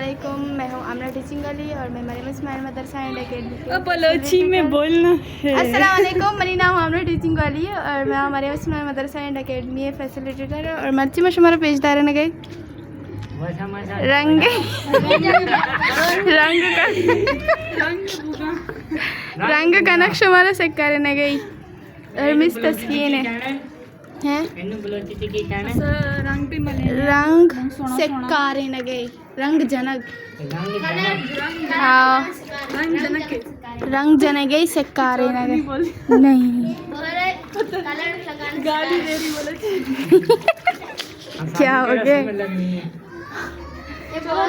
अस्सलामुअलैकुम, मैं हूँ आमना टीचिंग वाली और मैं मरियम इस्माइल मदरसा एंड अकेडमी बलोची में बोलना है। अस्सलामुअलैकुम, मेरी नाम आमना टीचिंग वाली है और मैं मरियम इस्माइल मदरसा एंड अकेडमी फैसिलिटेटर और मर्ची में शुमारा पेशदार है गई रंग रंग का नक्श हमारा सेक्कार ने गई और मिस तस्कीन है रंग सेक्कार ने गई रंग जनक हाँ रंग जने गई सेक्कार ने गई नहीं गाड़ी दे रही बोले क्या हो गया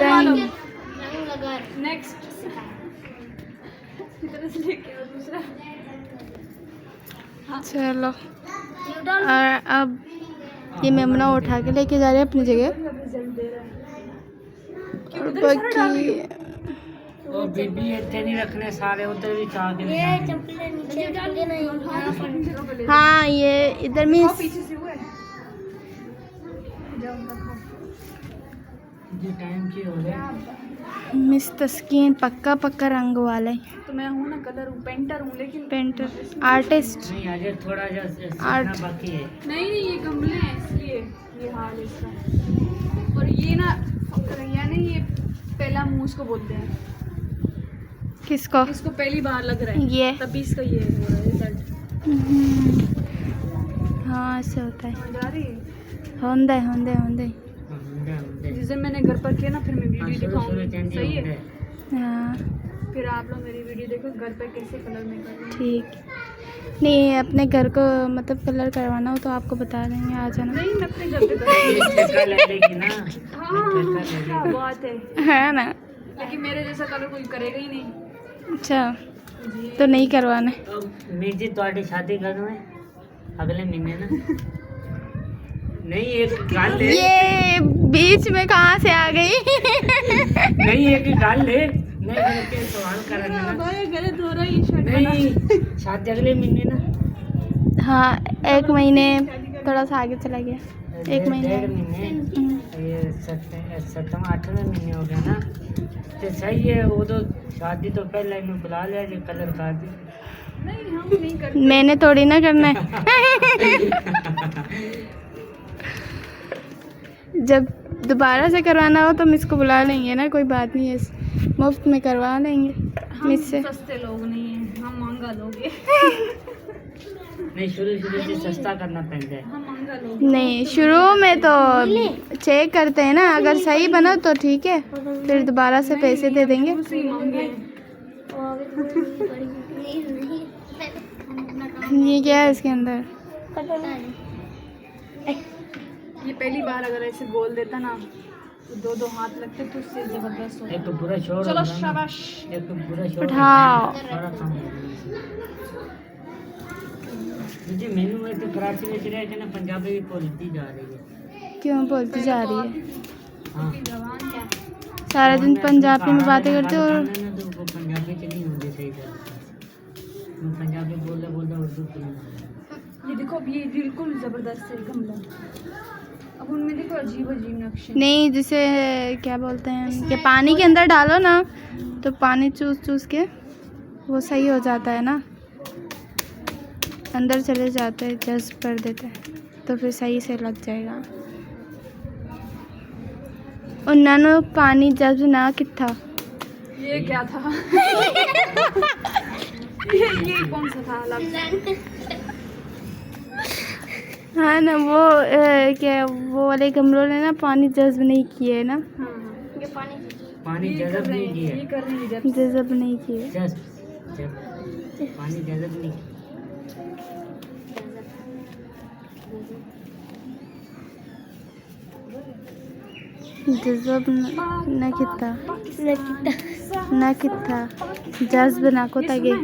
रंग नेक्स्ट इधर से लेके आओ दूसरा। चलो और अब ये मेमना उठा के लेके जा रहे हैं अपनी जगह और बाकी ओ बीबी इतने नहीं रखने सारे उधर भी चाह के हाँ ये इधर में जी टाइम की हो गया मिस तस्कीन पक्का पक्का रंग वाले तो मैं हूँ ना कलर हूँ पेंटर हूँ लेकिन पेंटर आर्टिस्ट नहीं आज थोड़ा जा आर्ट सीखना बाकी है। नहीं ये गमले हैं इसलिए ये हाल है इसका। और ये ना यानी ये पहला मुँह इसको बोलते हैं, किसको इसको पहली बार लग रहा है ये तभी इसका ये हो रहा है रिजल्ट। हाँ ऐसे होता है समझ आ रही है। होंदे होंदे होंदे जिस दिन मैंने घर पर किया ना फिर मैं वीडियो दिखाऊंगी, सही है। हाँ फिर आप लोग मेरी वीडियो देखो घर पे कैसे कलर में कर रहे हैं। ठीक नहीं अपने घर को मतलब कलर करवाना हो तो आपको बता देंगे आ जाना नहीं मैं अपने घर पे कर लेगी ना हाँ क्या बात है है ना लेकिन मेरे जैसा कलर कोई करेगा ही नहीं अच्छा जी। तो नहीं करवाना मीर जी ਤੁਹਾਡੀ शादी करो है अगले महीने ना नहीं एक गाल ले ये बीच में कहाँ से आ गई नहीं एक गाल ले नहीं के सवाल करना ना भाई गलत हो रहा है ये शर्ट नहीं शादी अगले महीने ना हाँ एक महीने थोड़ा सा आगे चला गया एक महीने डेढ़ महीने ये 7वां 8वां महीने हो गया ना तो सही है वो तो शादी तो पहले मैं बुला लिया जो कलर कर दी नहीं हम नहीं करते। मैंने थोड़ी ना करना है जब दोबारा से करवाना हो तो हम इसको बुला लेंगे ना कोई बात नहीं है मुफ्त में करवा लेंगे हम मुझसे सस्ते लोग नहीं हैं, हम महंगा लोग हैं। नहीं शुरू से सस्ता करना पड़ता है। हम महंगा लोग नहीं शुरू में तो चेक करते हैं ना अगर सही बना तो ठीक है फिर दोबारा से पैसे दे देंगे शुरू से ही महंगे हैं। ये क्या है इसके अंदर ये पहली बार अगर ऐसे गोल देता ना तो दो हाथ लगते तो उससे जबरदस्त होता। एक तो पूरा शोर चलो होगा ना, शाबाश। एक तो पूरा शोर उठाओ सारा काम मुझे मेनू में तो कराची में रह के ना पंजाबी भी बोलती जा रही है। क्यों बोलती जा रही है हाँ जवान क्या सारा दिन पंजाबी में बातें करते हो और तो वो पंजाबी के नहीं होती सही तरह मैं पंजाबी बोलते बोलते उर्दू बोलूँ। ये देखो अब ये बिल्कुल जबरदस्त है गमला। अब उनमें देखो अजीब अजीब नक्शे। नहीं जिसे क्या बोलते हैं कि पानी के अंदर डालो ना तो पानी चूस चूस के वो सही हो जाता है ना अंदर चले जाते हैं जज्ब कर देते हैं तो फिर सही से लग जाएगा उन्होंने पानी जज्ब ना कितना ये क्या था ये कौन सा था लफ्ज़? हाँ ना वो क्या वो वाले गमलों ने ना पानी जज्ब नहीं किए ना हाँ पानी ये कर जज़ब रहे नहीं हैं, किया ये कर रहे हैं जब जज्ब नहीं किए पानी जज़ब नहीं जज्ब ना कितना ना कितना जज्ब ना को तगे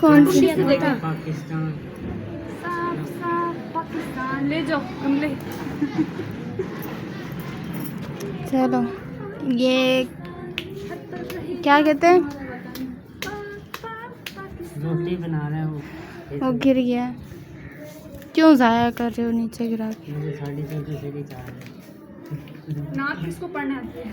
कौन सी पाकिस्तान साफ साफ पाकिस्तान ले जाओ गमले। चलो ये क्या कहते हैं रोटी बना रहे हो वो गिर गया क्यों ज़ाया कर रहे हो नीचे गिरा के मुझे 4:30 से चाह रहे नात किसको पढ़ने आती है?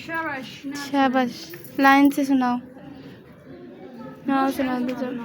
शाबाश नात शाबाश लाइन से सुनाओ हाँ सुना दो चलो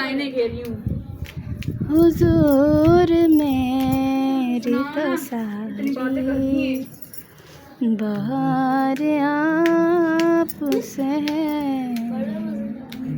लाइनें कह रही हूँ हुजूर मेरी तो इतनी बातें करती सारी है बहार आप से है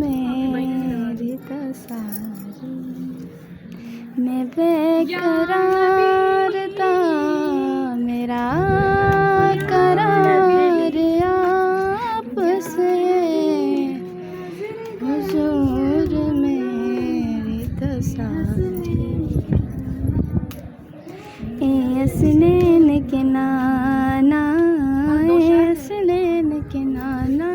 मेरी तो सारी मैं बेकरार था मेरा करार आप से हुजूर मेरी तो सारी हसनैन के नाना हसनैन के नाना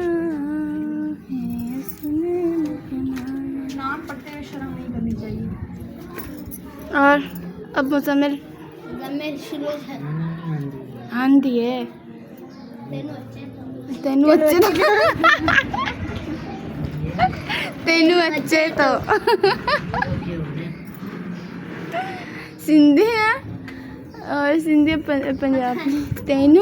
हसनैन के नाना। नाम पढ़ते हुए शर्म नहीं करनी चाहिए और अब मुजम्मिल आंधी है तेनू अच्छे तो तेनू अच्छे तो सिंधी है और सिंधी पंजाबी तेनू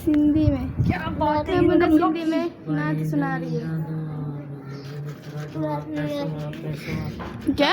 सिंधी में क्या बात है मैं मतलब सिंधी में नात सुना रही है क्या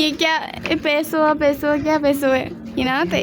ये क्या पैसो क्या पैसो है ये नात है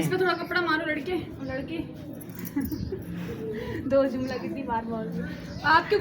इस पे थोड़ा कपड़ा मारो लड़के लड़के 2 जुमला कितनी बार बोल रही हो? आप क्यों